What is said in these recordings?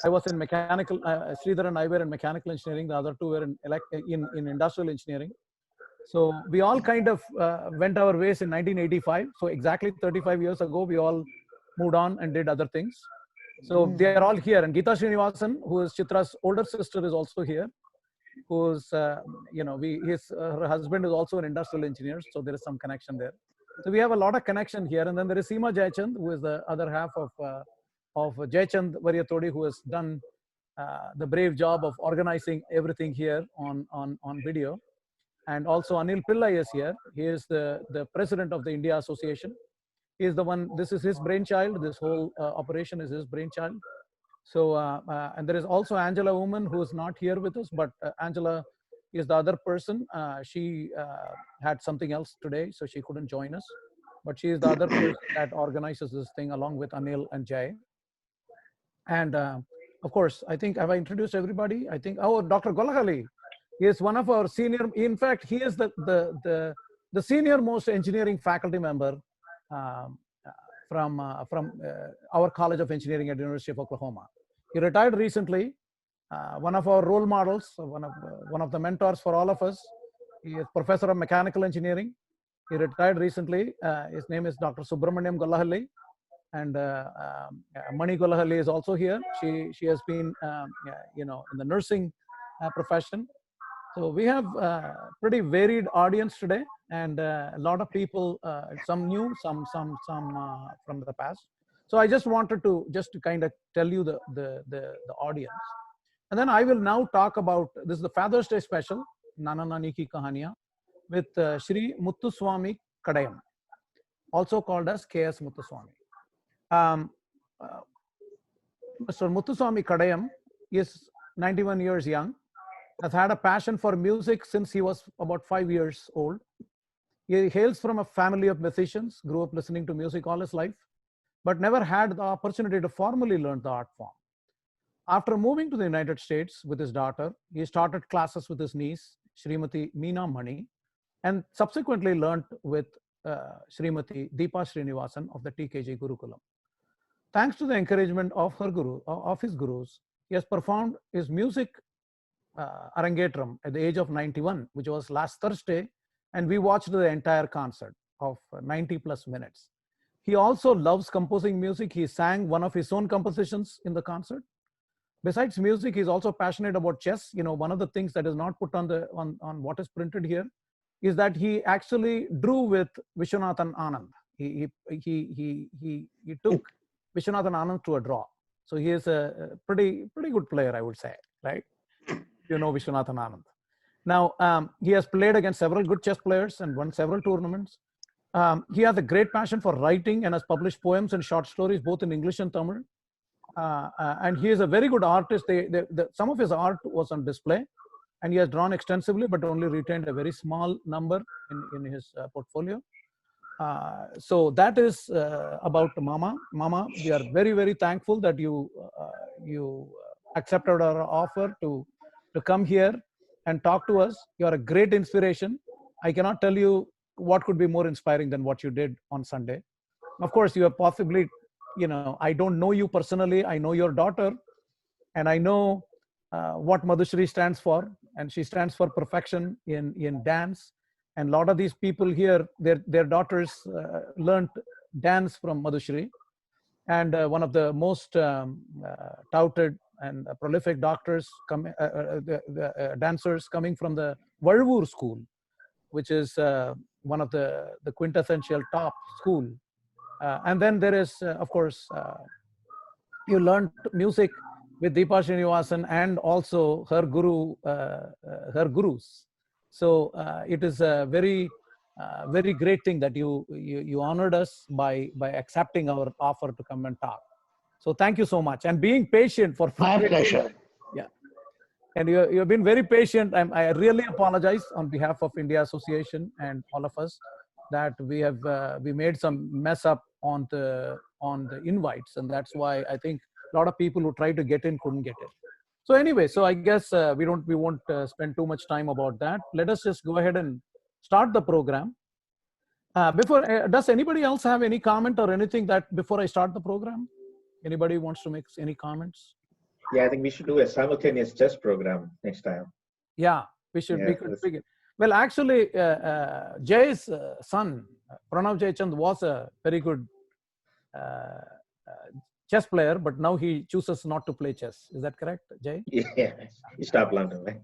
I was in mechanical, Sridhar and I were in mechanical engineering. The other two were in industrial engineering. So we all kind of went our ways in 1985. So exactly 35 years ago, we all moved on and did other things. So they are all here. And Geeta Srinivasan, who is Chitra's older sister, is also here. Who's, her husband is also an industrial engineer. So there is some connection there. So we have a lot of connection here. And then there is Seema Jayachand, who is the other half of Jayachand Varyatodi, who has done the brave job of organizing everything here on video. And also Anil Pillai is here. He is the president of the India Association. He is the one, this is his brainchild. This whole operation is his brainchild. So, and there is also Angela Woman, who is not here with us, but Angela is the other person. She had something else today, so she couldn't join us. But she is the other person that organizes this thing along with Anil and Jay. And of course, I think, have I introduced everybody? I think, oh, Dr. Golahali. He is one of our senior, in fact, he is the senior most engineering faculty member from our College of Engineering at the University of Oklahoma. He retired recently. One of our role models, one of the mentors for all of us. He is professor of mechanical engineering. He retired recently. His name is Dr. Subramaniam Gollahalli. And Mani Gollahalli is also here. She has been, in the nursing profession. So we have a pretty varied audience today, and a lot of people, some new, some from the past. So I just wanted to kind of tell you the audience. And then I will now talk about, this is the Father's Day special, Nani Ki Kahaniyan, with Shri Muthuswami Kadayam, also called as K.S. Muthuswami. Mr. Muthuswami Kadayam is 91 years young, has had a passion for music since he was about 5 years old. He hails from a family of musicians, grew up listening to music all his life, but never had the opportunity to formally learn the art form. After moving to the United States with his daughter, he started classes with his niece, Srimati Meena Mani, and subsequently learned with Srimati Deepa Srinivasan of the TKG Gurukulam. Thanks to the encouragement of his gurus, he has performed his music Arangetram at the age of 91, which was last Thursday, and we watched the entire concert of 90 plus minutes. He also loves composing music. He sang one of his own compositions in the concert. Besides music, he's also passionate about chess. One of the things that is not put on what is printed here is that he actually drew with Vishwanathan Anand. He took Vishwanathan Anand to a draw. So he is a pretty good player, I would say, right? Vishwanathan Anand. Now, he has played against several good chess players and won several tournaments. He has a great passion for writing and has published poems and short stories, both in English and Tamil. And he is a very good artist. Some of his art was on display, and he has drawn extensively, but only retained a very small number in his portfolio. So that is about Mama. Mama, we are very, very thankful that you accepted our offer to come here and talk to us. You are a great inspiration. I cannot tell you what could be more inspiring than what you did on Sunday. Of course, you have possibly, I don't know you personally. I know your daughter, and I know what Madhushri stands for, and she stands for perfection in dance. And a lot of these people here, their daughters learned dance from Madhushri. And one of the most touted and prolific dancers coming from the Valvur school, which is one of the quintessential top school. And then there is, of course, you learned music with Deepa Srinivasan and also her gurus. So it is a very great thing that you honored us by accepting our offer to come and talk. So thank you so much, and being patient for. My pleasure. Yeah, and you have been very patient. I really apologize on behalf of India Association and all of us that we made some mess up on the invites, and that's why I think a lot of people who tried to get in couldn't get in. So anyway, so I guess we won't spend too much time about that. Let us just go ahead and start the program. Does anybody else have any comment or anything that before I start the program? Anybody wants to make any comments? Yeah, I think we should do a simultaneous chess program next time. Yeah, we should. Yeah, We could begin. Well, actually, Jay's son, Pranav Jayachand, was a very good chess player, but now he chooses not to play chess. Is that correct, Jay? yeah. You stop London, right?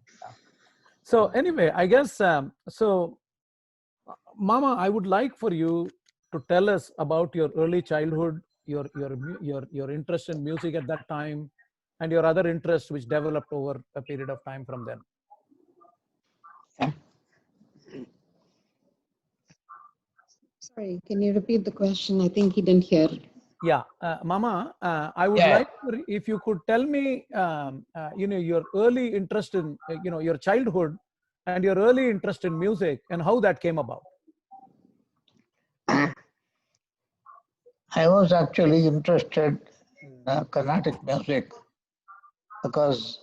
So anyway, I guess so. Mama, I would like for you to tell us about your early childhood, your interest in music at that time, and your other interests which developed over a period of time from then. Yeah. Sorry, can you repeat the question? I think he didn't hear. Yeah, Mama, I would like if you could tell me, your early interest in, your childhood and your early interest in music and how that came about. I was actually interested in Carnatic music because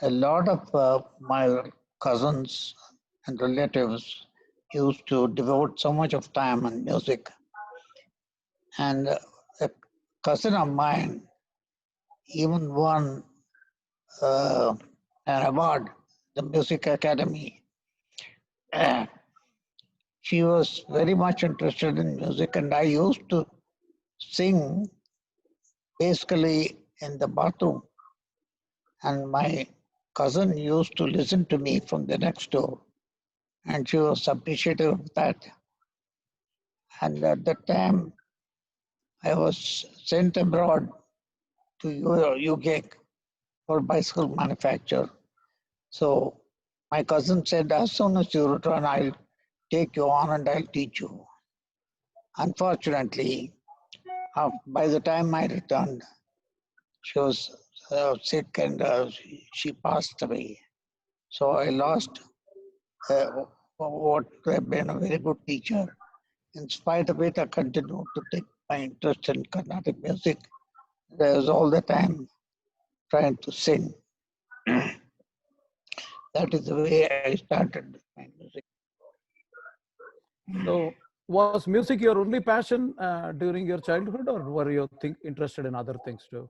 a lot of my cousins and relatives used to devote so much of time on music. And a cousin of mine even won an award, the Music Academy. She was very much interested in music, and I used to sing basically in the bathroom. And my cousin used to listen to me from the next door, and she was appreciative of that. And at that time, I was sent abroad to UK for bicycle manufacture. So my cousin said, as soon as you return, I'll take you on and I'll teach you. Unfortunately, by the time I returned, she was sick and she passed away. So I lost what could have been a very good teacher. In spite of it, I continued to take my interest in Carnatic music. I was all the time trying to sing. That is the way I started my music. So, was music your only passion during your childhood, or were you interested in other things too?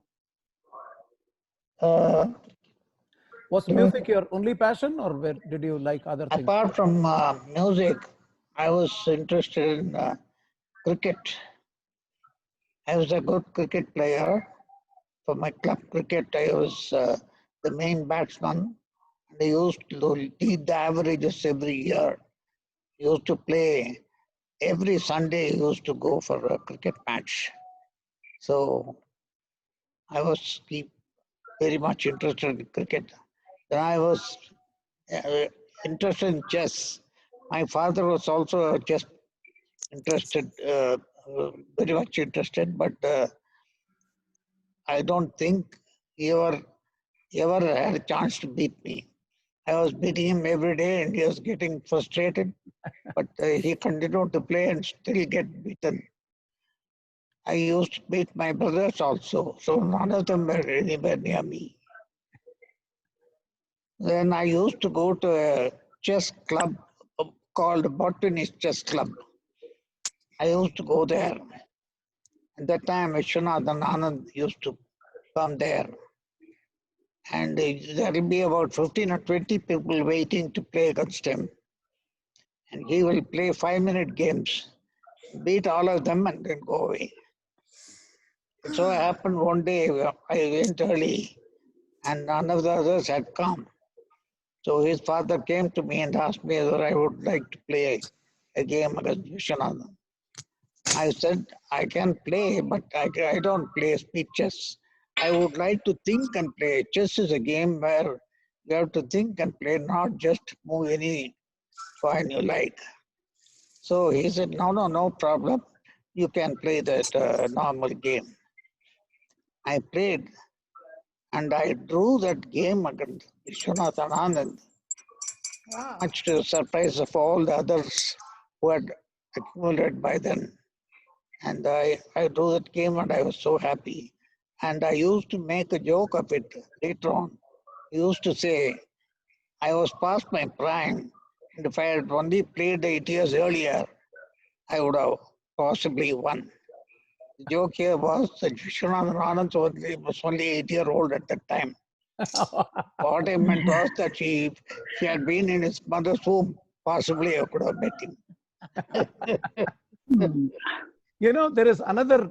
Was music your only passion, or did you like other things? Apart from music, I was interested in cricket. I was a good cricket player. For my club cricket, I was the main batsman. And I used to lead the averages every year. Used to play every Sunday. Used to go for a cricket match. So I was very much interested in cricket. Then I was interested in chess. My father was also chess interested, very much interested, but I don't think he ever had a chance to beat me. I was beating him every day and he was getting frustrated, but he continued to play and still get beaten. I used to beat my brothers also, so none of them were anywhere near me. Then I used to go to a chess club called Botanist Chess Club. I used to go there. At that time, Vishwanathan Anand used to come there. And there will be about 15 or 20 people waiting to play against him. And he will play 5-minute games, beat all of them, and then go away. It so happened one day I went early, and none of the others had come. So his father came to me and asked me whether I would like to play a game against Vishwanathan. I said, I can play, but I don't play speed chess. I would like to think and play. Chess is a game where you have to think and play, not just move any coin you like. So he said, no problem. You can play that normal game. I played and I drew that game against Vishwanathan Anand, much to the surprise of all the others who had accumulated by then. And I drew that game and I was so happy. And I used to make a joke of it later on. I used to say, I was past my prime, and if I had only played 8 years earlier, I would have possibly won. The joke here was that Vishwanathan Anand was only 8-year-old at that time. What I meant was that she had been in his mother's womb, possibly I could have met him. You know, there is another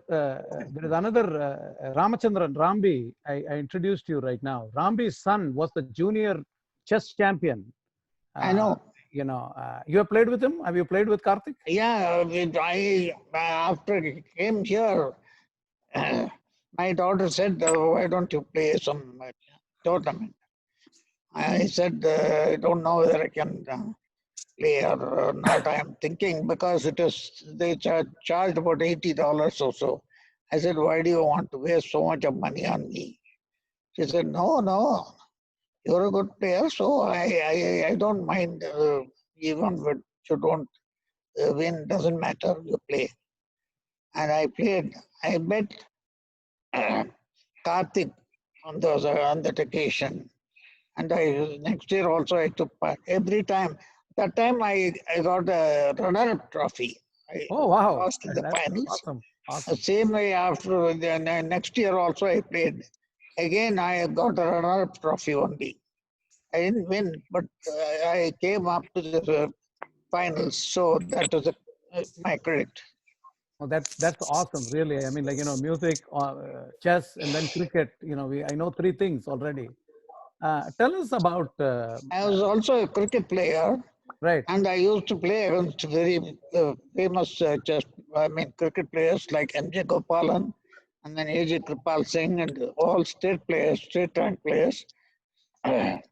Ramachandran, Rambi. I introduced you right now. Rambi's son was the junior chess champion. I know. You know, you have played with him? Have you played with Karthik? Yeah, after he came here, my daughter said, why don't you play some tournament? I said, I don't know whether I can play or not. I'm thinking because they charged about $80 or so. I said, why do you want to waste so much of money on me? She said, no, you're a good player, so I don't mind even if you don't win, doesn't matter, you play. And I played. I met Karthik on that occasion. And next year also I took part. Every time, that time I got a runner-up trophy. I Oh, wow. lost in the That's finals. awesome. The Awesome. same way after the next year also I played. Again, I got a runner-up trophy only. I didn't win, but I came up to the finals. So that was my credit. Oh, that's awesome, really. I mean, like, you know, music, chess, and then cricket. You know, I know three things already. Tell us about I was also a cricket player. right. And I used to play against very famous cricket players like M.J. Gopalan and then A.J. Kripal Singh and all state players, state rank players. That's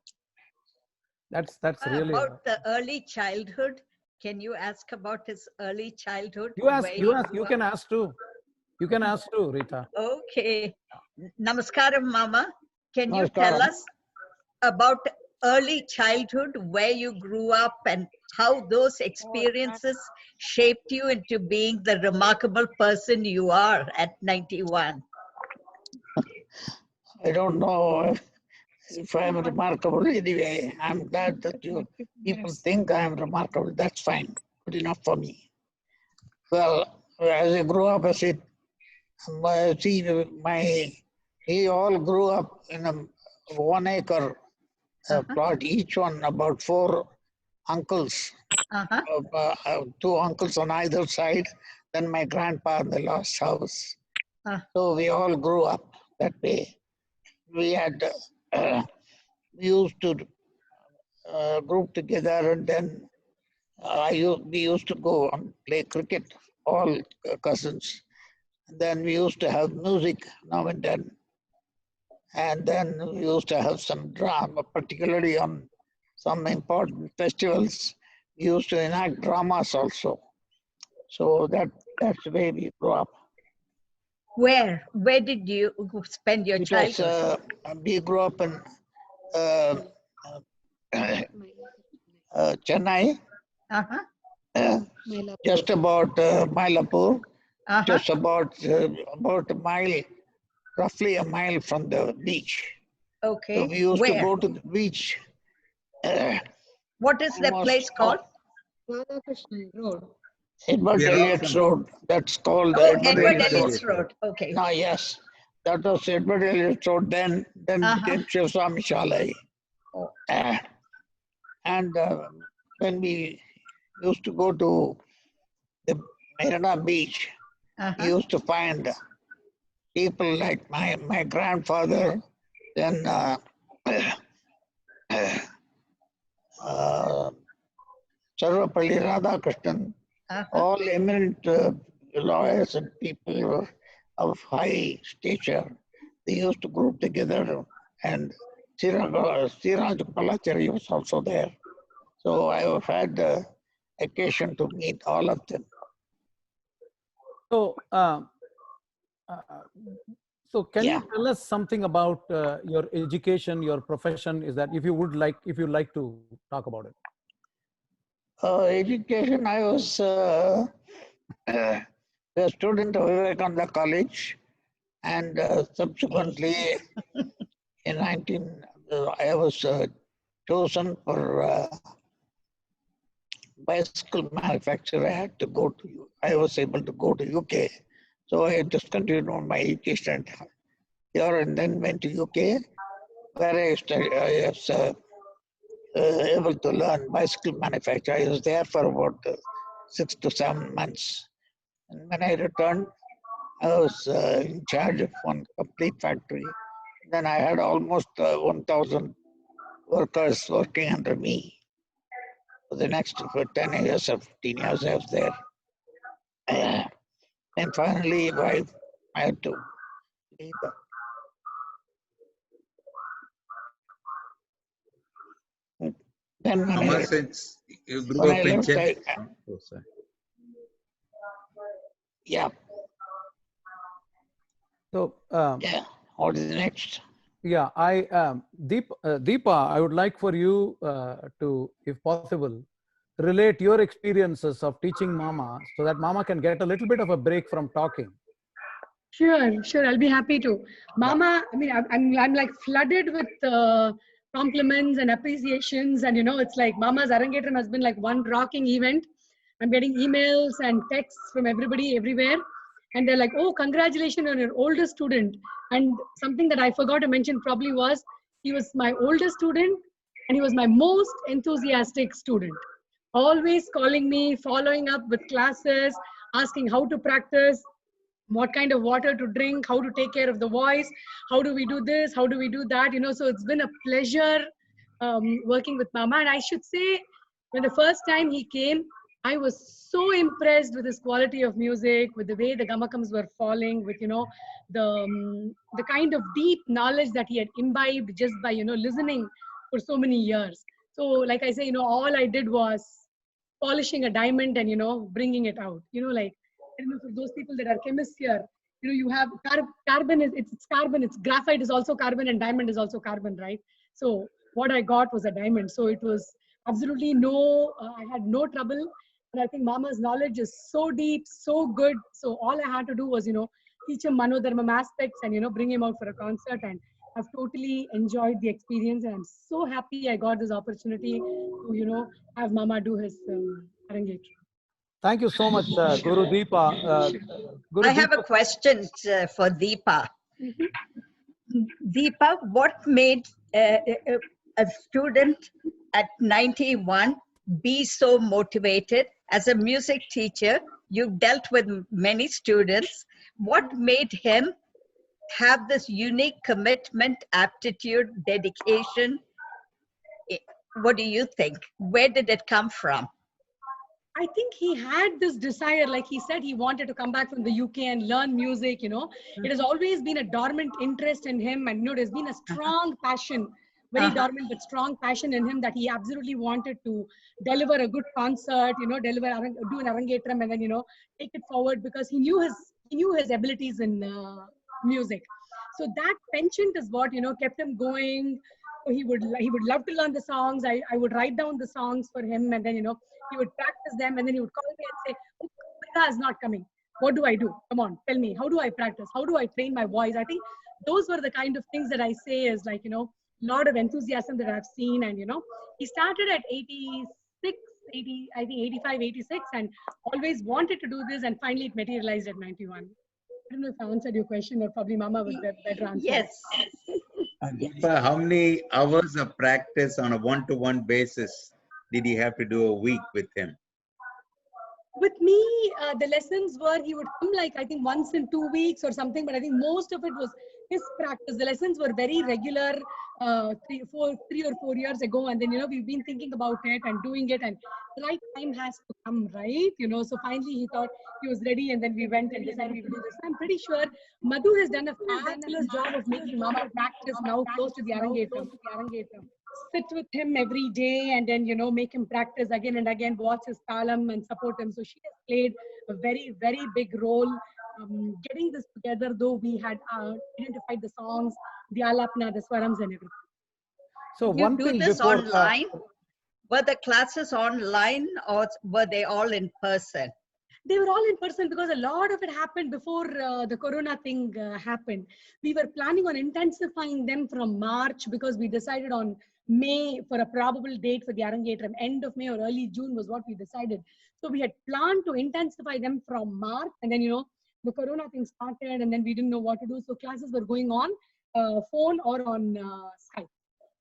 really. About the early childhood, can you ask about his early childhood? You ask. where You he ask. grew You up? can ask too. You can ask too, Rita. Okay. Namaskaram, Mama. Can you Namaskaram. tell us about early childhood, where you grew up and how those experiences shaped you into being the remarkable person you are at 91? I don't know if I'm remarkable. Anyway, I'm glad that people think I'm remarkable. That's fine. Good enough for me. Well, as I grew up, I said, we all grew up in a 1 acre plot, each one about 4 uncles, two uncles on either side, then my grandpa in the last house. So we all grew up that way. We had, we used to group together and then we used to go and play cricket, all cousins. And then we used to have music now and then. And then we used to have some drama, particularly on some important festivals. We used to enact dramas also. So that's the way we grew up. Where did you spend your childhood? We grew up in Chennai, just about Mylapore, just about a mile, roughly a mile from the beach. Okay. So we used Where? to go to the beach. What is that place called? Radhakrishnan Road. Edward Elliot's Road. That's called Edward Elliot's Road. Okay. No, yes. That was Edward Elliot's Road. Then became Muthuswami Shalai. And when we used to go to the Marina Beach, we used to find people like my grandfather, then Sarvapalli Radhakrishnan, all eminent lawyers and people of high stature. They used to group together, and Siraj Palachari was also there. So I have had the occasion to meet all of them. So, so can you tell us something about your education, your profession? Is that if you like to talk about it? Education, I was a student of Vivekananda College, and subsequently in I was chosen for bicycle manufacturer. I was able to go to UK. So I discontinued my education here and then went to UK. where I was able to learn bicycle manufacture. I was there for about 6 to 7 months. And when I returned, I was in charge of one complete factory. Then I had almost 1,000 workers working under me. For the next for 10 years or 15 years, I was there. And finally, I had to leave. Then when Mama, I, since you grew when I up in left, Chennai. Oh, sorry. yeah, So yeah. What is next? yeah, Deepa, I would like for you to, if possible, relate your experiences of teaching Mama so that Mama can get a little bit of a break from talking. Sure, sure. I'll be happy to. Mama, I mean, I'm like flooded with compliments and appreciations, and it's like Mama's Arangetram has been like one rocking event. I'm getting emails and texts from everybody everywhere, and they're like, "Oh, congratulations on your oldest student." And something that I forgot to mention probably was he was my oldest student, and he was my most enthusiastic student. Always calling me, following up with classes, asking how to practice, what kind of water to drink, how to take care of the voice, how do we do this, how do we do that, so it's been a pleasure working with Mama. And I should say, when the first time he came, I was so impressed with his quality of music, with the way the gamakams were falling, with the kind of deep knowledge that he had imbibed just by listening for so many years. So like I say, all I did was polishing a diamond and bringing it out. Like, I don't know, for those people that are chemists here, you have carbon is it's carbon, it's graphite is also carbon, and diamond is also carbon, right? So what I got was a diamond. So it was absolutely I had no trouble. And I think Mama's knowledge is so deep, so good. So all I had to do was, teach him Manodharmam aspects and, bring him out for a concert. And I've totally enjoyed the experience. And I'm so happy I got this opportunity to, have Mama do his Arangate. Thank you so much, Guru Deepa. Guru I have Deepa, a question for Deepa. Deepa, what made a student at 91 be so motivated? As a music teacher, you've dealt with many students. What made him have this unique commitment, aptitude, dedication? What do you think? Where did it come from? I think he had this desire, like he said, he wanted to come back from the UK and learn music, It has always been a dormant interest in him, and there's been a strong passion, very dormant but strong passion in him, that he absolutely wanted to deliver a good concert, do an arangetram, and then, take it forward, because he knew his abilities in music. So that penchant is what, kept him going. So he would love to learn the songs. I would write down the songs for him, and then, he would practice them, and then he would call me and say, "Oh, Kavita is not coming. What do I do? Come on, tell me. How do I practice? How do I train my voice?" I think those were the kind of things that I say is like, lot of enthusiasm that I've seen. And, he started at 86, 80, I think 85, 86, and always wanted to do this. And finally it materialized at 91. I don't know if I answered your question, or probably Mama was better answer. Yes. Deepa, how many hours of practice on a one-to-one basis did he have to do a week with him? With me, the lessons were, he would come like, I think once in 2 weeks or something, but I think most of it was his practice. The lessons were very regular 3 or 4 years ago. And then, we've been thinking about it and doing it, and the right time has to come, right? So finally he thought he was ready, and then we went and decided to do this. I'm pretty sure Madhu has done a fabulous job of making Mama practice now close to the Arangetram. Sit with him every day, and then, make him practice again and again, watch his talam and support him. So she has played a very, very big role getting this together, though we had identified the songs, the alapna, the swarams and everything. so You one do thing this before, online? Were the classes online, or were they all in person? They were all in person, because a lot of it happened before the corona thing happened. We were planning on intensifying them from March, because we decided on May for a probable date for the Arangetram. End of May or early June was what we decided. So we had planned to intensify them from March, and then, the corona thing started, and then we didn't know what to do. So classes were going on, phone or on Skype,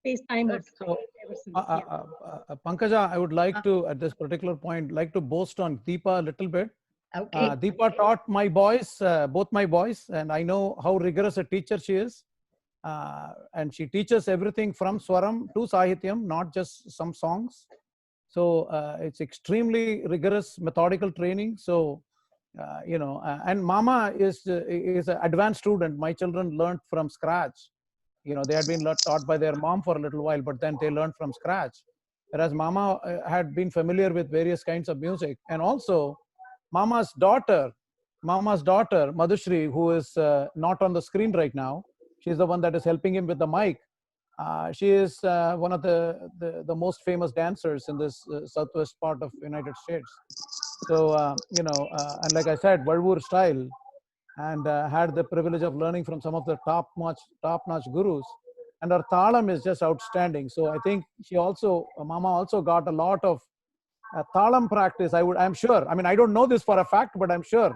FaceTime or Right. So, ever since. Yeah. Pankaja, I would like to, at this particular point, like to boast on Deepa a little bit. Okay. Deepa taught my boys, both my boys, and I know how rigorous a teacher she is. And she teaches everything from Swaram to Sahityam, not just some songs. So it's extremely rigorous, methodical training. So, and Mama is an advanced student. My children learned from scratch. They had been taught by their mom for a little while, but then they learned from scratch. Whereas Mama had been familiar with various kinds of music. And also, Mama's daughter, Madhushri, who is not on the screen right now, she's the one that is helping him with the mic. She is one of the most famous dancers in this southwest part of United States. So, and like I said, Valvoor style, and had the privilege of learning from some of the top-notch gurus. And her talam is just outstanding. So I think Mama also got a lot of talam practice. I'm sure. I mean, I don't know this for a fact, but I'm sure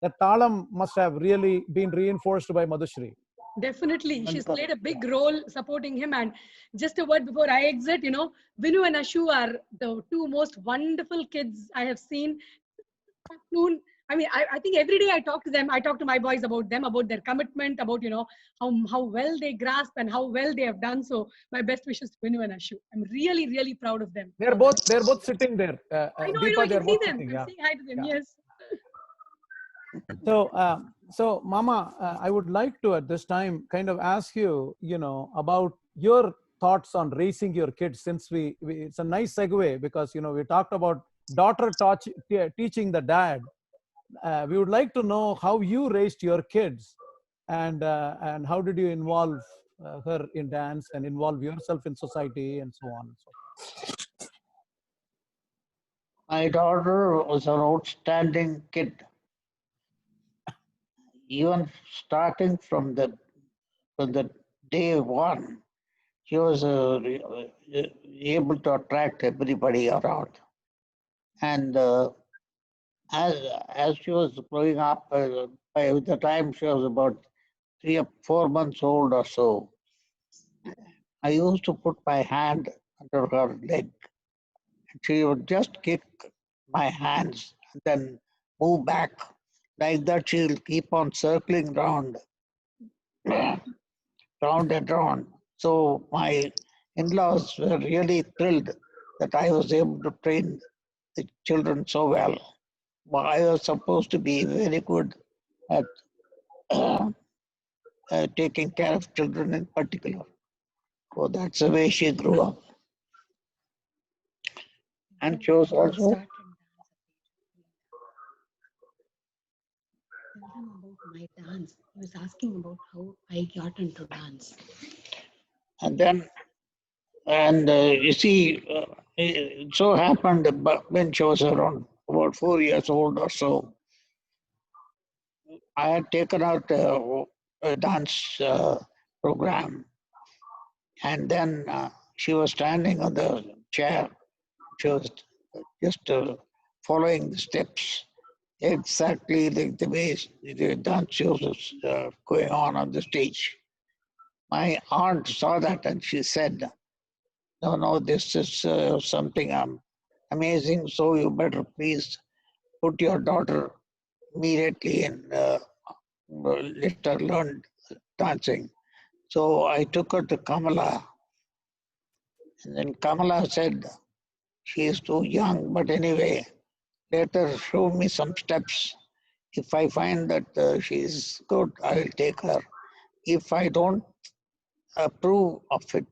that talam must have really been reinforced by Madhushri. Definitely, she's played a big role supporting him. And just a word before I exit, Vinu and Ashu are the two most wonderful kids I have seen. I mean, I think every day I talk to them. I talk to my boys about them, about their commitment, about how well they grasp and how well they have done. So my best wishes to Vinu and Ashu. I'm really, really proud of them. They're both sitting there. I know, Deepa, I they're can see both them. sitting, I'm yeah. saying hi to them. Yeah. Yes. So Mama, I would like to at this time kind of ask you, about your thoughts on raising your kids. Since it's a nice segue, because we talked about daughter teaching the dad. We would like to know how you raised your kids, and how did you involve her in dance and involve yourself in society and so on and so forth. My daughter was an outstanding kid. Even starting from the day one, she was able to attract everybody around. And as she was growing up, by the time she was about 3 or 4 months old or so, I used to put my hand under her leg. She would just kick my hands and then move back. Like that, she'll keep on circling round, round and round. So my in-laws were really thrilled that I was able to train the children so well. But I was supposed to be very good at taking care of children in particular. So that's the way she grew up. And she was also Tell him about my dance. He was asking about how I got into dance. And then, you see, it so happened that when she was around about 4 years old or so, I had taken out a dance program. And then she was standing on the chair. She was just following the steps exactly like the way the dance shows was going on the stage. My aunt saw that and she said, no, this is something amazing. So you better please put your daughter immediately and let her learn dancing. So I took her to Kamala. And then Kamala said, she is too young, but anyway, let her show me some steps. If I find that she is good, I will take her. If I don't approve of it,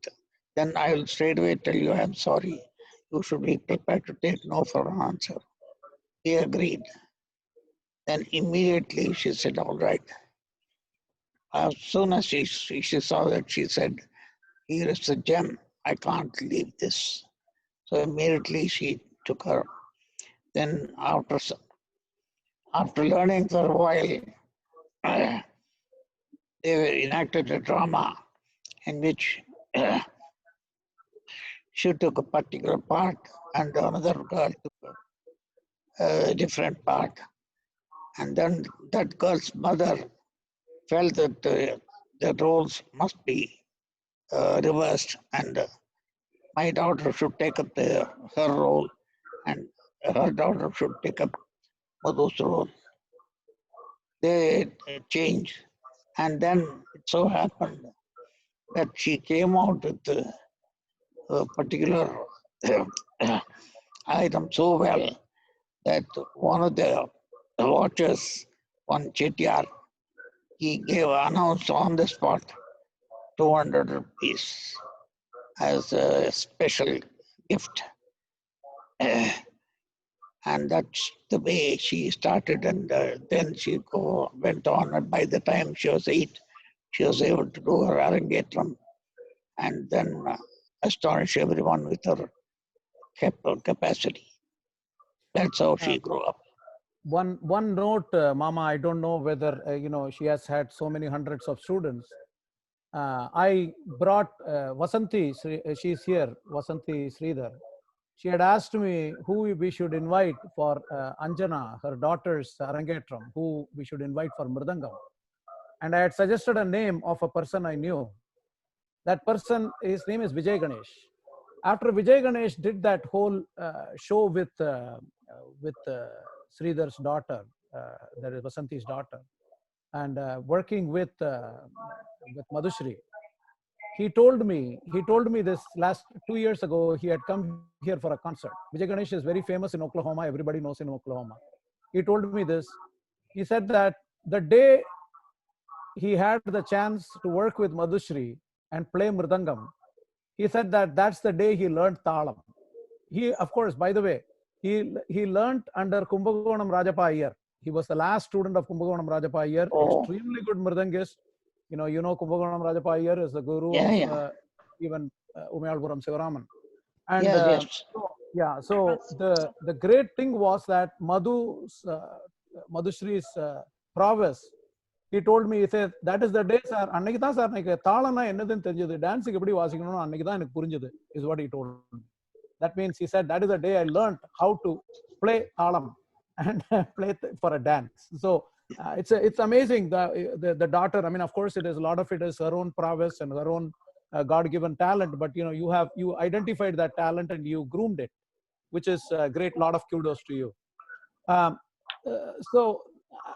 then I will straight away tell you I'm sorry. You should be prepared to take no for an answer. He agreed. Then immediately she said, all right. As soon as she saw that, she said, here is the gem. I can't leave this. So immediately she took her. Then after learning for a while, they enacted a drama in which she took a particular part and another girl took a different part. And then that girl's mother felt that the roles must be reversed, and my daughter should take up her role, and her daughter should take up Madhu's role. They change, and then it so happened that she came out with a particular item so well that one of the watchers, one Chettiar, he announced on the spot 200 rupees as a special gift. And that's the way she started, and then she went on, and by the time she was 8, she was able to do her Arangetram and then astonish everyone with her capacity. That's how she grew up. One note, Mama, I don't know whether, she has had so many hundreds of students. I brought Vasanti, she's here, Vasanti Sridhar. She had asked me who we should invite for Anjana, her daughter's Arangetram, who we should invite for Mridangam. And I had suggested a name of a person I knew. That person, his name is Vijay Ganesh. After Vijay Ganesh did that whole show with Sridhar's daughter, that is Vasanti's daughter, and working with Madhushri, he told me this last 2 years ago. He had come here for a concert. Vijay Ganesh is very famous in Oklahoma. Everybody knows in Oklahoma. He told me this. He said that the day he had the chance to work with Madhushri and play Mridangam, he said that that's the day he learned Talam. He, of course, by the way, he learned under Kumbakonam Rajappa Iyer. He was the last student of Kumbakonam Rajappa Iyer. Extremely good Mridangist. You know Kumbakonam Rajappa Iyer is the guru of even Umayalpuram Sivaraman. And so the great thing was that Madhushri's prowess. He told me, he said, that is the day, sir. Annaki dhaan sir nike taalana ennadhu terinjathu, dance eppadi vaasikanum annaki dhaan enakku purinjathu, is what he told me. That means he said that is the day I learned how to play taalam and play for a dance. So it's amazing. The daughter, I mean, of course, it is a lot of it is her own prowess and her own God-given talent, but you identified that talent and you groomed it, which is a great lot of kudos to you. So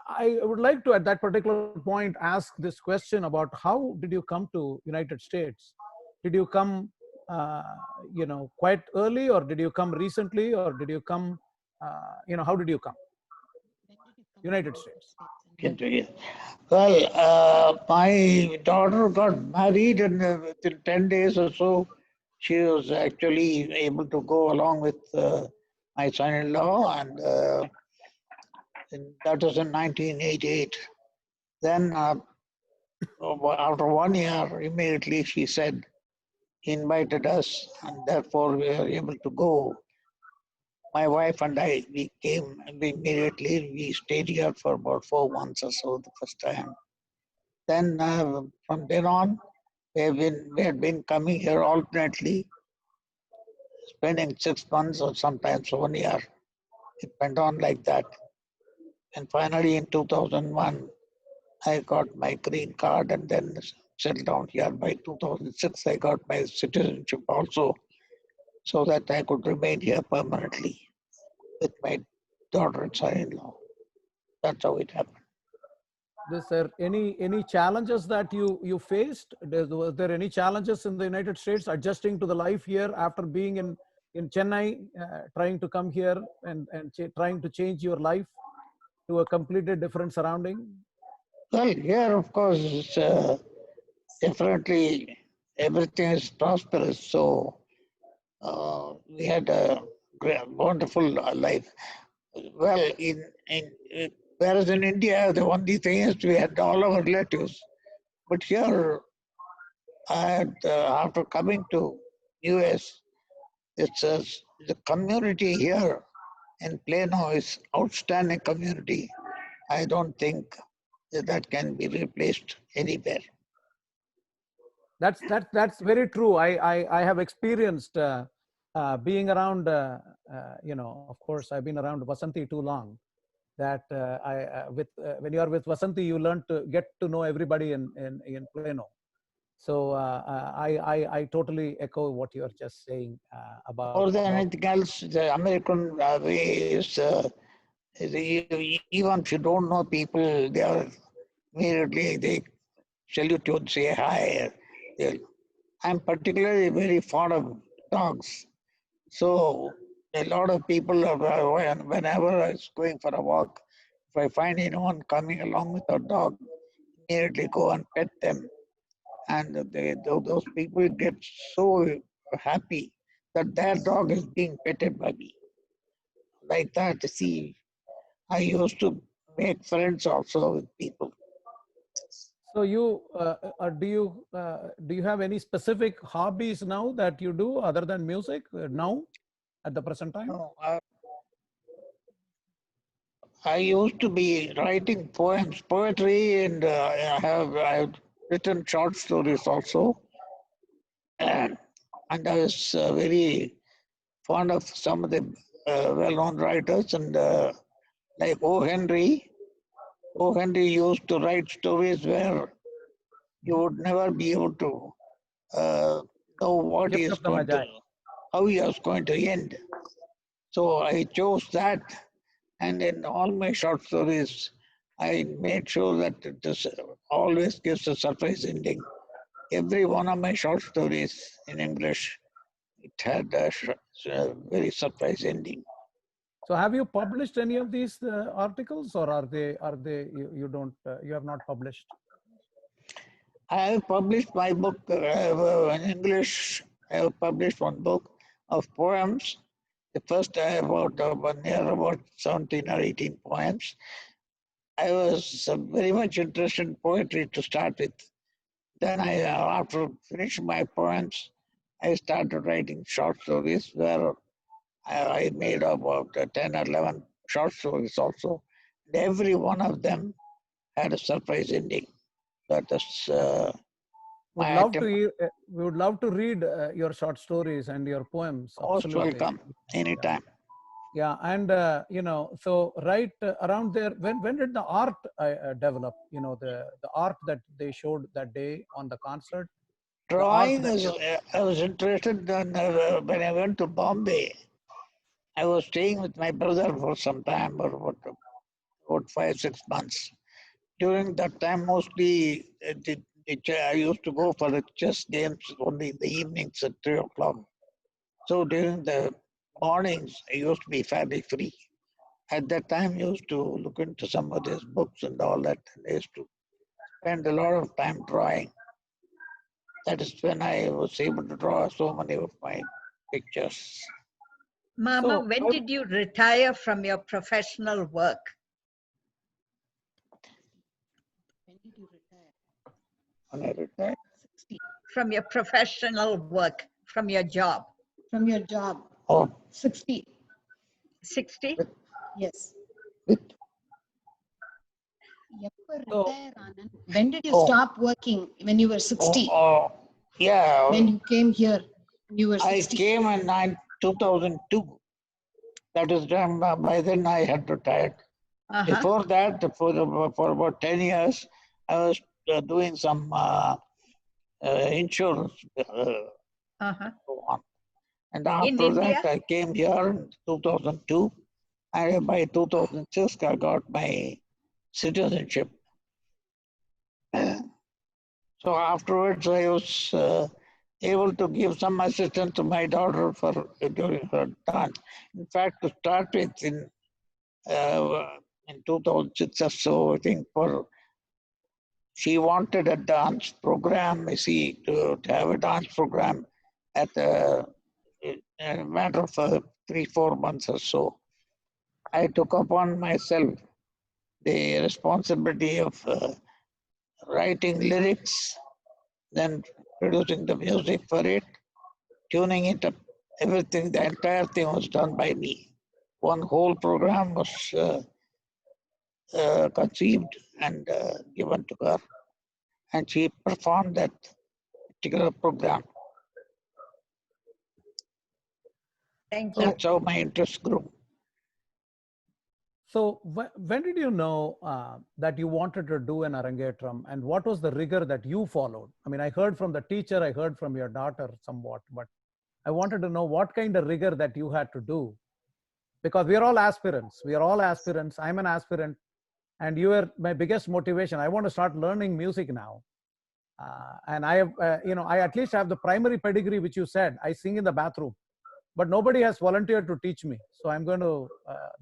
I would like to, at that particular point, ask this question about how did you come to United States? Did you come, quite early, or did you come recently, or did you come, how did you come? United States. Well, my daughter got married, and within 10 days or so, she was actually able to go along with my son-in-law, and that was in 1988. Then after 1 year, immediately she said, he invited us, and therefore we were able to go. My wife and I, we came immediately. We stayed here for about 4 months or so the first time. Then from then on, we had been coming here alternately, spending 6 months or sometimes 1 year. It went on like that. And finally in 2001, I got my green card and then settled down here. By 2006, I got my citizenship also, so that I could remain here permanently with my daughter and son-in-law. That's how it happened. Is there any challenges that you faced? Was there any challenges in the United States adjusting to the life here after being in Chennai, trying to come here and trying to change your life to a completely different surrounding? Well, here, of course, it's definitely everything is prosperous. So we had a wonderful life. Well, whereas in India, the only thing is we had all our relatives. But here, I had, after coming to US, it's the community here in Plano is outstanding community. I don't think that can be replaced anywhere. That's very true. I have experienced being around. Of course, I've been around Vasanti too long. that when you are with Vasanti, you learn to get to know everybody in Plano. So I totally echo what you are just saying about. More than anything else, the American way is even if you don't know people, they are immediately they salute you and say hi. I'm particularly very fond of dogs. So a lot of people, whenever I was going for a walk, if I find anyone coming along with a dog, immediately go and pet them. And those people get so happy that their dog is being petted by me. Like that, see, I used to make friends also with people. So you do you have any specific hobbies now that you do other than music now at the present time? No, I used to be writing poems, poetry, and I've written short stories also. And I was very fond of some of the well-known writers, and like O. Henry. O. Henry used to write stories where you would never be able to know what he Gift is of the going to, Magi. how he was going to end. So I chose that, and in all my short stories, I made sure that it is always gives a surprise ending. Every one of my short stories in English, it had a very surprise ending. So have you published any of these articles, or are they you don't you have not published? I have published my book in English. I have published one book of poems. The first about 1 year, about 17 or 18 poems. I was very much interested in poetry to start with. Then after finishing my poems, I started writing short stories where I made about 10 or 11 short stories also. And every one of them had a surprise ending. That is Would my love attempt. we would love to read your short stories and your poems. Most Absolutely. welcome anytime. Yeah, and you know, so right around there, when did the art develop? You know, the art that they showed that day on the concert. The art Drawing that is, I was interested in, when I went to Bombay. I was staying with my brother for some time, or about 5-6 months. During that time, mostly I used to go for the chess games only in the evenings at 3 o'clock. So during the mornings, I used to be fairly free. At that time, I used to look into some of these books and all that. And I used to spend a lot of time drawing. That is when I was able to draw so many of my pictures. Mama, So, when did you retire from your professional work? When did you retire? When I retired, 60. From your professional work, from your job? From your job, oh, 60. 60? Yes. with, எப்ப So- retire ஆனேன்? When did you Oh. stop working? When you were 60? yeah, When you came here, you were I 60. came in 2002. That is when, by then I had retired. Before that, for about 10 years, I was doing some insurance. So on. And after that, India? I came here in 2002. And by 2006, I got my citizenship. So afterwards, I was able to give some assistance to my daughter for during her dance. In fact, to start with, in 2006 or so, I think she wanted a dance program, you see, to have a dance program at in a matter of 3-4 months or so. I took upon myself the responsibility of writing lyrics, then producing the music for it, tuning it up, everything, the entire thing was done by me. One whole program was conceived and given to her, and she performed that particular program. Thank you. That's how my interest grew. So when did you know that you wanted to do an Arangetram, and what was the rigor that you followed? I mean, I heard from the teacher, I heard from your daughter somewhat, but I wanted to know what kind of rigor that you had to do, because we are all aspirants. We are all aspirants. I'm an aspirant, and you are my biggest motivation. I want to start learning music now. And I have, I at least have the primary pedigree, which you said. I sing in the bathroom, but nobody has volunteered to teach me. So I'm going to,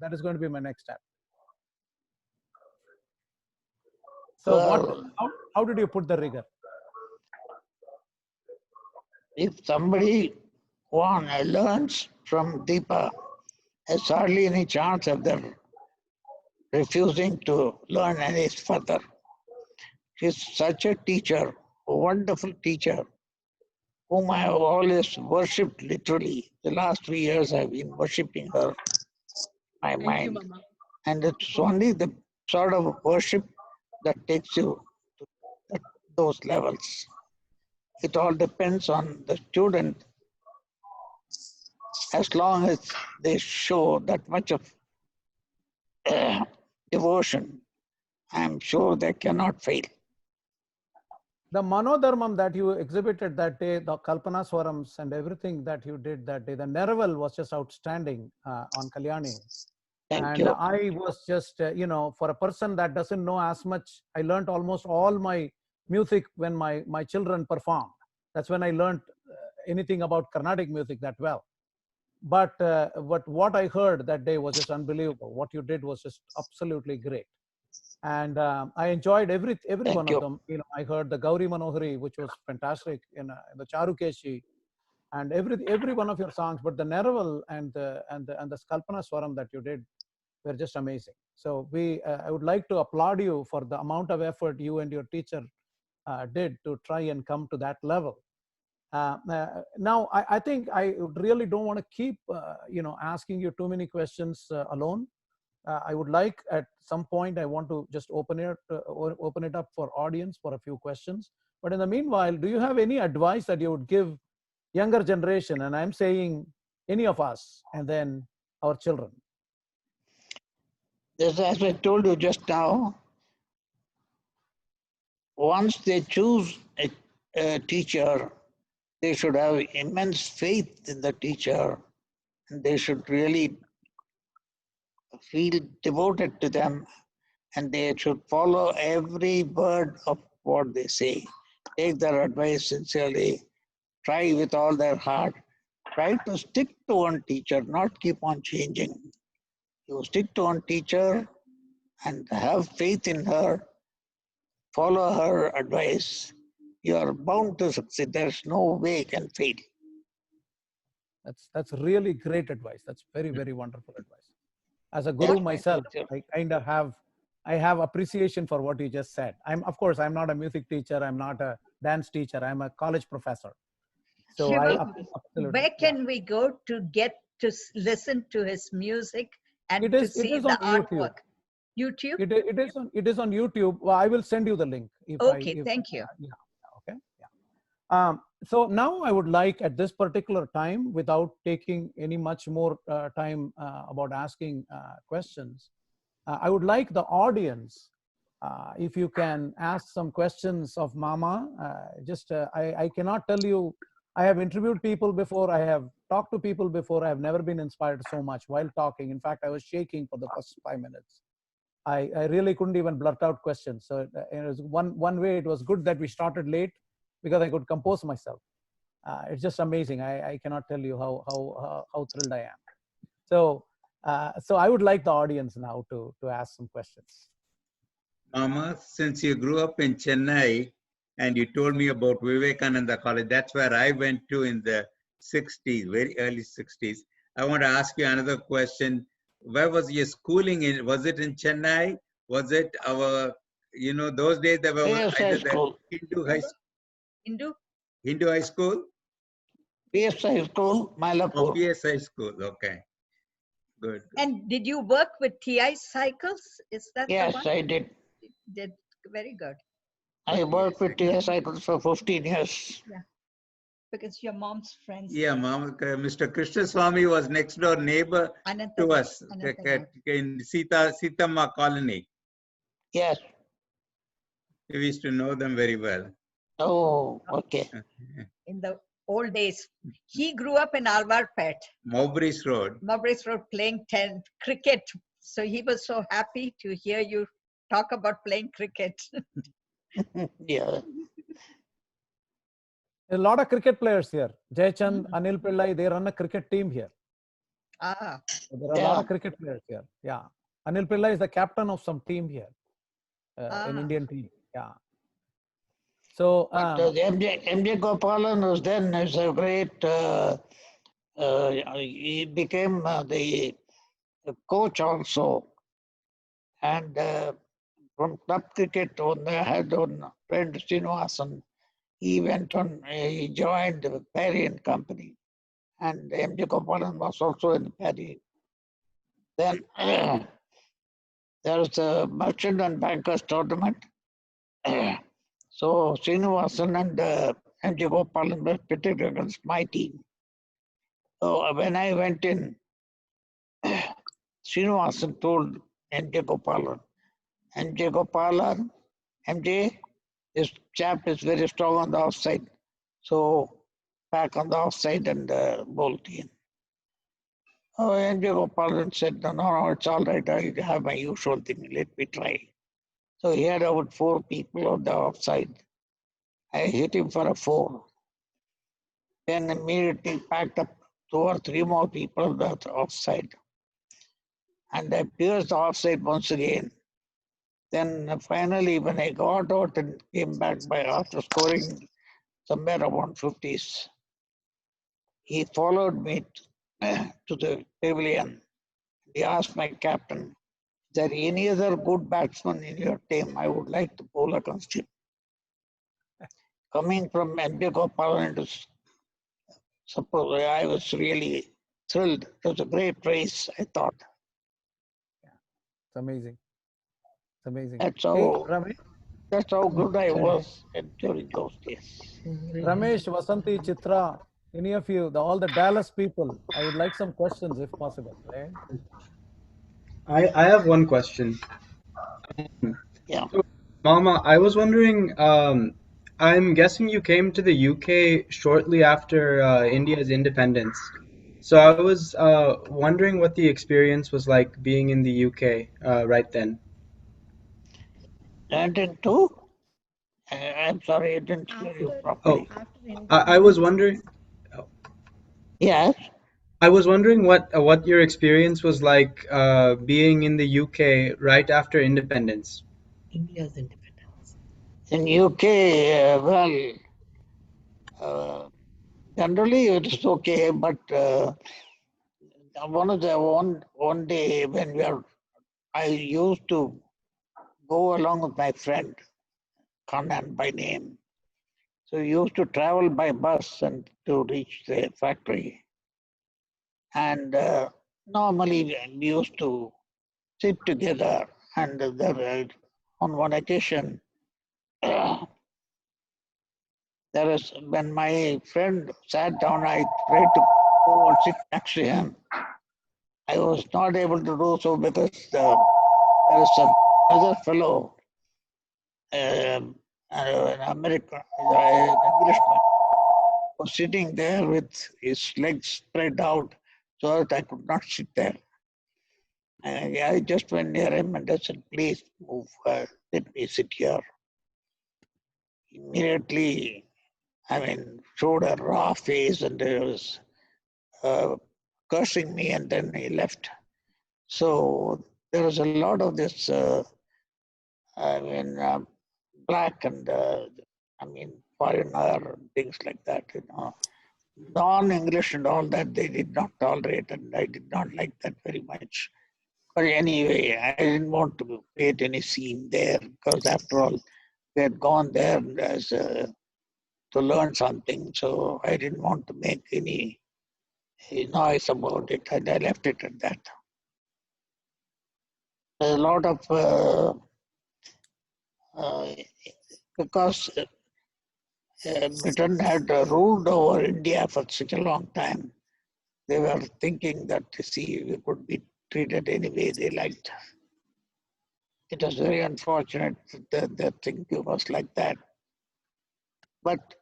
that is going to be my next step. So Well, how did you put the rigor? if somebody learns from Deepa, there's hardly any chance of them refusing to learn any further. She's such a teacher, a wonderful teacher, whom I have always worshipped literally. The last 3 years I've been worshipping her, my Thank you, mind. Mama. And it's only the sort of worship that takes you to those levels. It all depends on the student. As long as they show that much of devotion, I'm sure they cannot fail. The Manodharmam that you exhibited that day, the Kalpana Swarams and everything that you did that day, the Neraval was just outstanding on Kalyani. Thank And you. I was just, for a person that doesn't know as much, I learned almost all my music when my children performed. That's when I learned anything about Carnatic music that well. But what I heard that day was just unbelievable. What you did was just absolutely great. And I enjoyed every Thank one you. of them. I heard the Gauri Manohari, which was fantastic, the Charukeshi, and every one of your songs. But the Neraval and the Skalpana Swaram that you did were just amazing. So I would like to applaud you for the amount of effort you and your teacher did to try and come to that level. Now, I think I really don't want to keep, asking you too many questions alone. I would like at some point, I want to just open it up for audience for a few questions. But in the meanwhile, do you have any advice that you would give younger generation? And I'm saying any of us, and then our children. As I told you just now, once they choose a teacher, they should have immense faith in the teacher, and they should really feel devoted to them, and they should follow every word of what they say. Take their advice sincerely, try with all their heart, try to stick to one teacher, not keep on changing. You stick to one teacher and have faith in her, follow her advice, you are bound to succeed. There's no way you can fail. That's really great advice. That's very, very wonderful advice. As a guru myself, I kind of have appreciation for what you just said. Of course, I'm not a music teacher. I'm not a dance teacher. I'm a college professor. So Shiva, where can we go to get to listen to his music and to see the artwork? YouTube? It is on YouTube. Well, I will send you the link. Thank you. Okay. Yeah. So now I would like at this particular time, without taking any much more time about asking questions, I would like the audience, if you can ask some questions of Mama. I cannot tell you, I have interviewed people before, I have talked to people before, I have never been inspired so much while talking. In fact, I was shaking for the first 5 minutes. I really couldn't even blurt out questions. So it was one way, it was good that we started late because I could compose myself. It's just amazing. I cannot tell you how thrilled I am. So I would like the audience now to ask some questions. Mama, since you grew up in Chennai and you told me about Vivekananda College, that's where I went to in the 60s, very early 60s. I want to ask you another question. Where was your schooling in? Was it in Chennai? Was it those days there were either the Hindu high school? Hindu high school? PS High School, Mylapore. Oh, PS High School, okay. Good. And did you work with TI cycles? Is that yes, the one? I did. Very good. I worked with TI cycles for 15 years. Yeah. because your mom's friends. Yeah, Mr. Krishnaswamy was next door neighbor to us in Sitama colony. Yes. We used to know them very well. Oh, okay. In the old days. He grew up in Alwarpet, Mowbray's Road. Mowbray's Road, playing cricket. So he was so happy to hear you talk about playing cricket. Yeah. A lot of cricket players here. Jaychand, Anil Pillai, they run a cricket team here. Ah, So there are a lot of cricket players here. Yeah. Anil Pillai is the captain of some team here, an Indian team. Yeah. So But MJ Gopalan was then is a great. He became the coach also, and from club cricket, when they had one friend Srinivasan, he went on. He joined the Perry and Company, and MJ Gopalan was also in Perry. Then there was a merchant and bankers tournament. So Srinivasan and MJ Gopalan were pitted against my team. So when I went in, Srinivasan told MJ Gopalan, MJ, this chap is very strong on the offside. So back on the offside and bowl in. Oh, MJ Gopalan said, no, it's all right. I have my usual thing. Let me try. So he had about 4 people on the offside. I hit him for a 4. Then immediately packed up 2 or 3 more people on the offside. And I pierced the offside once again. Then finally, when I got out and came back after scoring somewhere around 50s, he followed me to the pavilion. He asked my captain, is there any other good batsman in your team? I would like to bowl against him. Coming from MJ Gopalan, suppose I was really thrilled. It was a great race, I thought. it's amazing. It's amazing. That's how good I was during those days. Ramesh, Vasanti, Chitra, any of you, all the Dallas people, I would like some questions if possible. Right? I have one question. Yeah. So, Mama, I was wondering, I'm guessing you came to the UK shortly after India's independence. So I was wondering what the experience was like being in the UK right then. And two? I'm sorry, I didn't hear you properly. I was wondering. Yes. I was wondering what your experience was like being in the UK right after independence. India's independence. In UK, generally it is okay, but one day when I used to go along with my friend, Kahaniyan by name. So we used to travel by bus and to reach the factory. And normally we used to sit together, and on one occasion, there was when my friend sat down, I tried to go and sit next to him. I was not able to do so because there is another fellow, an American, an Englishman, was sitting there with his legs spread out so that I could not sit there. And I just went near him and I said, please move, let me sit here. Immediately, showed a raw face and he was cursing me, and then he left. So there was a lot of this, black and, foreigner, things like that, Non-English and all that, they did not tolerate, and I did not like that very much. But anyway, I didn't want to create any scene there because after all, we had gone there as to learn something. So I didn't want to make any noise about it, and I left it at that. A lot of, because Britain had ruled over India for such a long time. They were thinking that, you see, we could be treated any way they liked. It was very unfortunate that their thinking was like that. But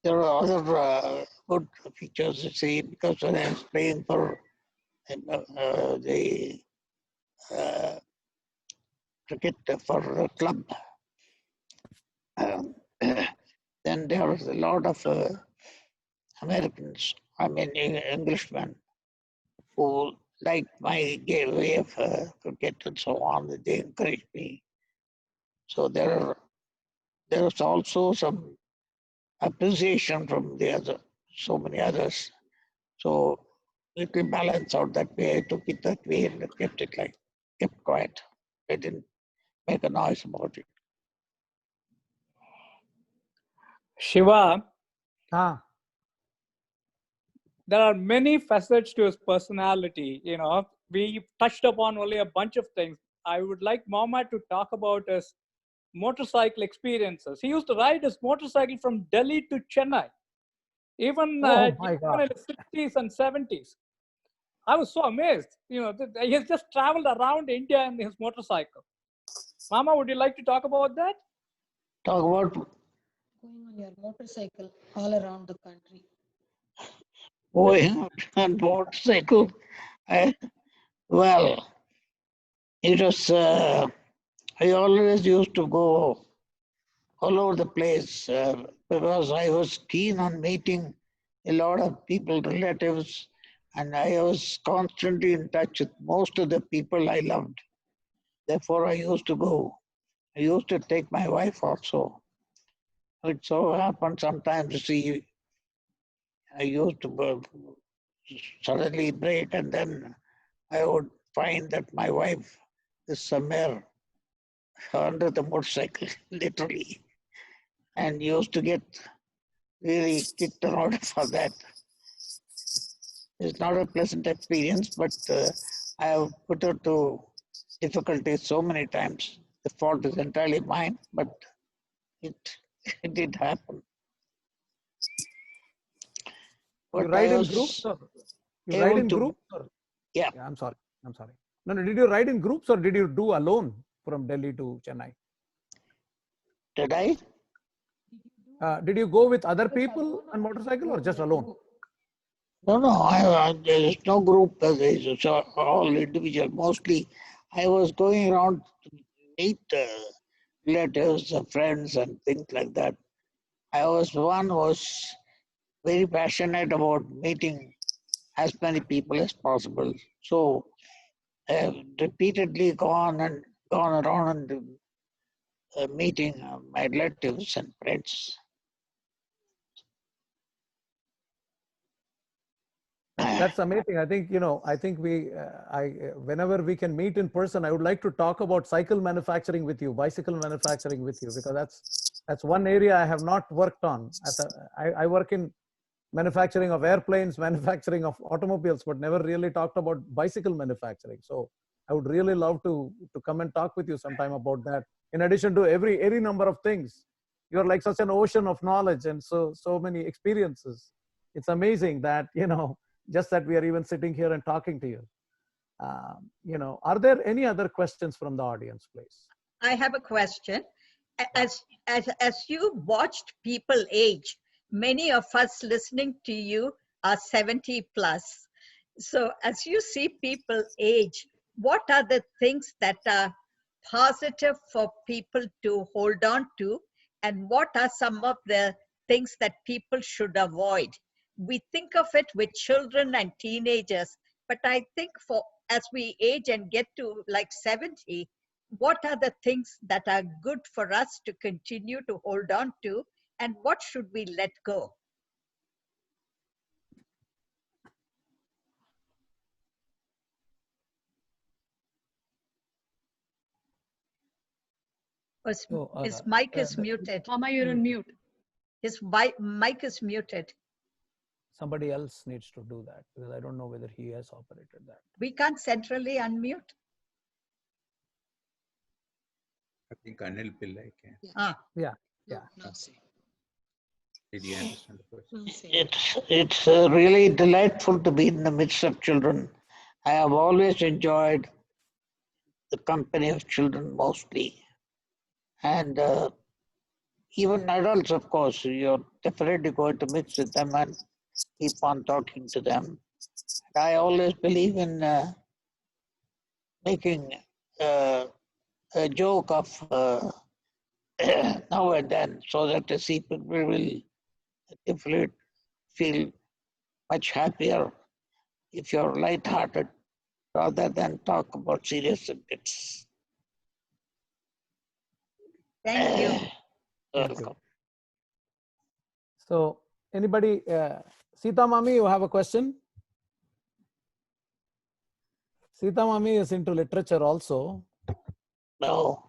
there are other good features, you see, because when I was playing for the cricket for a club, then there was a lot of Americans, Englishmen, who liked my way of cricket and so on. They encouraged me. So there was also some appreciation from the other, so many others. So it will balance out that way. I took it that way and kept quiet. I didn't make a noise about it. Shiva, Ah, there are many facets to his personality. We touched upon only a bunch of things. I would like Mama to talk about his motorcycle experiences. He used to ride his motorcycle from Delhi to Chennai, even oh my in God. the 60s and 70s. I was so amazed. He has just traveled around India in his motorcycle. Mama, would you like to talk about that? Talk about Going on your motorcycle all around the country. going on motorcycle. Well, it was, I always used to go all over the place because I was keen on meeting a lot of people, relatives, and I was constantly in touch with most of the people I loved. Therefore, I used to go. I used to take my wife also. It so happened sometimes, you see, I used to suddenly break, and then I would find that my wife is somewhere under the motorcycle, literally, and used to get really kicked around for that. It's not a pleasant experience, but I have put her to difficulties so many times. The fault is entirely mine, but it did happen. You But ride I in groups was or you ride able in to, groups or? yeah. I'm sorry. I'm sorry. No, no. Did you ride in groups or did you do alone from Delhi to Chennai? Did I? Did you go with other people on motorcycle or just alone? No, there is no group. It's all individual. Mostly, I was going around to meet relatives, friends, and things like that. I was very passionate about meeting as many people as possible. So I have repeatedly gone around and meeting my relatives and friends. That's amazing. I think, I think whenever we can meet in person, I would like to talk about cycle manufacturing with you, bicycle manufacturing with you, because that's one area I have not worked on. I work in manufacturing of airplanes, manufacturing of automobiles, but never really talked about bicycle manufacturing. So I would really love to come and talk with you sometime about that. In addition to every number of things, you're like such an ocean of knowledge and so many experiences. It's amazing that, just that we are even sitting here and talking to you. Are there any other questions from the audience, please? I have a question. As you watched people age, many of us listening to you are 70 plus. So as you see people age, what are the things that are positive for people to hold on to? And what are some of the things that people should avoid? We think of it with children and teenagers, but I think as we age and get to like 70, what are the things that are good for us to continue to hold on to, and what should we let go? His mic is muted. Mama, you're on mute. His mic is muted. Somebody else needs to do that because I don't know whether he has operated that. We can't centrally unmute. I think Anil Pillai can. Ah. Yeah. No, no, sir. Did you understand the question? It's really delightful to be in the midst of children. I have always enjoyed the company of children mostly. And even adults, of course, you're definitely going to mix with them and keep on talking to them. I always believe in making a joke of now and then so that the people will definitely feel much happier if you're lighthearted rather than talk about serious subjects. Thank you. Thank you. So anybody, Sita Mami, you have a question? Sita Mami is into literature also. No.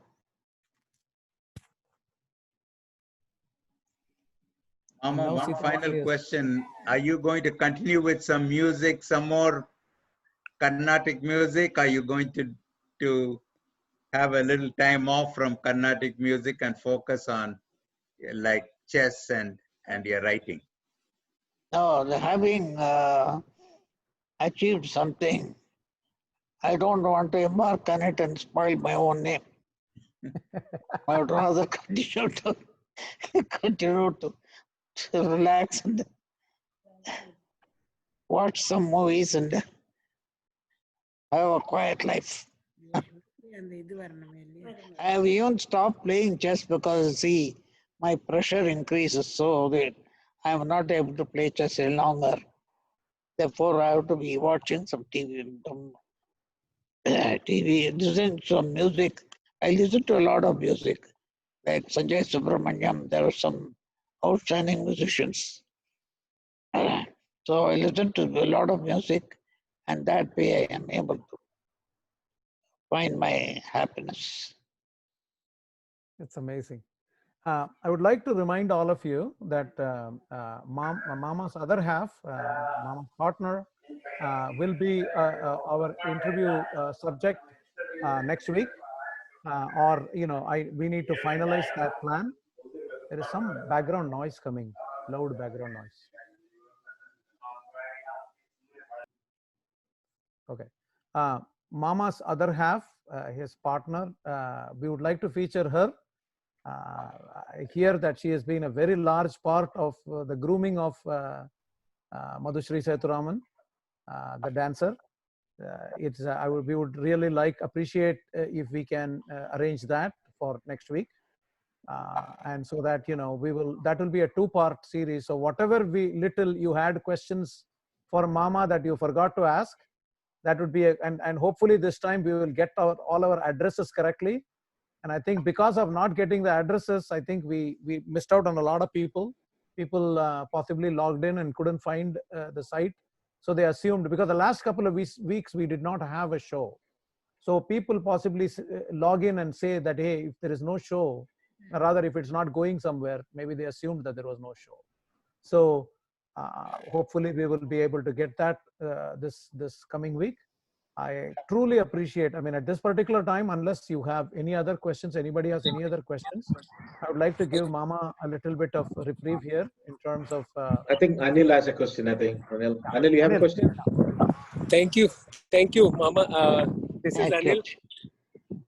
Mama, No, one Sita final Mami is- question. Are you going to continue with some music, some more Carnatic music? Are you going to have a little time off from Carnatic music and focus on like chess and your writing? No, having achieved something, I don't want to embark on it and spoil my own name. I would rather continue to relax and watch some movies and have a quiet life. I have even stopped playing chess because, see, my pressure increases so that I am not able to play chess any longer. Therefore, I have to be watching some TV, listen to some music. I listen to a lot of music, like Sanjay Subramanyam. There are some outstanding musicians. So I listen to a lot of music, and that way I am able to find my happiness. It's amazing. I would like to remind all of you that Mama's other half, Mama's partner, will be our interview subject next week. Or, you know, we need to finalize that plan. There is some background noise coming, loud background noise. Okay. Mama's other half, his partner, we would like to feature her. I hear that she has been a very large part of the grooming of Madhushree Seturaman, the dancer. We would really appreciate if we can arrange that for next week. And so that, you know, that will be a 2-part series. So whatever little you had questions for Mama that you forgot to ask, that would be, and hopefully this time we will get all our addresses correctly. And I think because of not getting the addresses, I think we missed out on a lot of people. People possibly logged in and couldn't find the site. So they assumed, because the last couple of weeks we did not have a show. So people possibly log in and say that, hey, if there is no show, rather if it's not going somewhere, maybe they assumed that there was no show. So hopefully we will be able to get that this coming week. I truly appreciate, I mean, at this particular time, unless you have any other questions, anybody has any other questions, I would like to give Mama a little bit of a reprieve here in terms of... I think Anil has a question, I think. Anil, you have a question? Thank you, Mama. This is Thank Anil. you.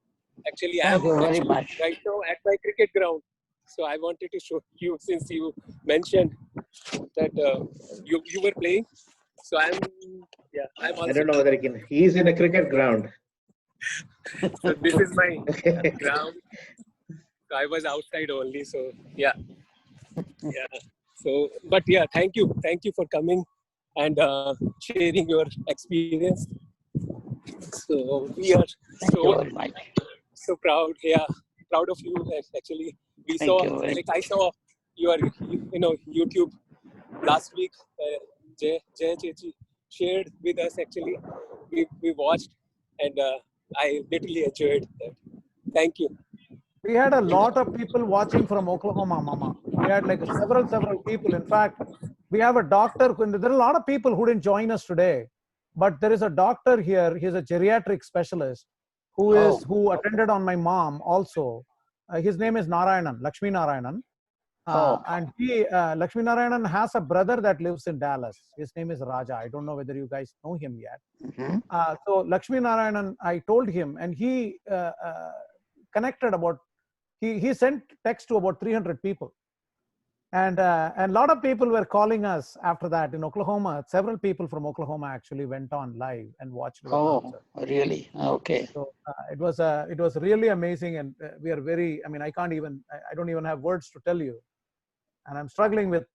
Actually, Thank you very actually much. right now at my cricket ground. So I wanted to show you, since you mentioned that you were playing. So I'm also. I don't know whether he's in a cricket ground. So this is my ground. So I was outside only. So yeah. So, but yeah, thank you for coming and sharing your experience. So we are so proud. Yeah, proud of you. Actually, I saw your YouTube last week. Jay Chechi shared with us. Actually, we watched, and I literally enjoyed that. Thank you. We had a lot of people watching from Oklahoma, Mama. We had like several people. In fact, we have a doctor. There are a lot of people who didn't join us today, but there is a doctor here. He's a geriatric specialist who attended on my mom also. His name is Narayanan, Lakshmi Narayanan. And he, Lakshmi Narayanan has a brother that lives in Dallas. His name is Raja. I don't know whether you guys know him yet. So Lakshmi Narayanan, I told him, and he connected about, he sent text to about 300 people. And a lot of people were calling us after that in Oklahoma. Several people from Oklahoma actually went on live and watched. Really? Okay. So it was really amazing, and we are very. I mean, I don't even have words to tell you, and I'm struggling with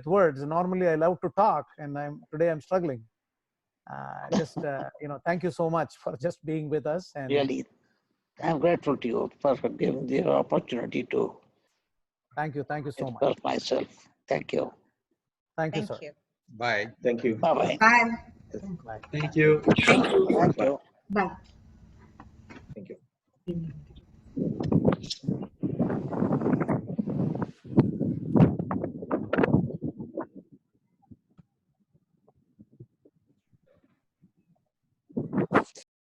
words. Normally, I love to talk, and today I'm struggling. Thank you so much for just being with us. And really, I'm grateful to you for giving the opportunity to. Thank you so much. Express myself. Thank you. Thank you, sir. Bye. Thank you. Bye-bye. Bye. Bye. Thank you. Thank you. Bye. Bye. Thank you.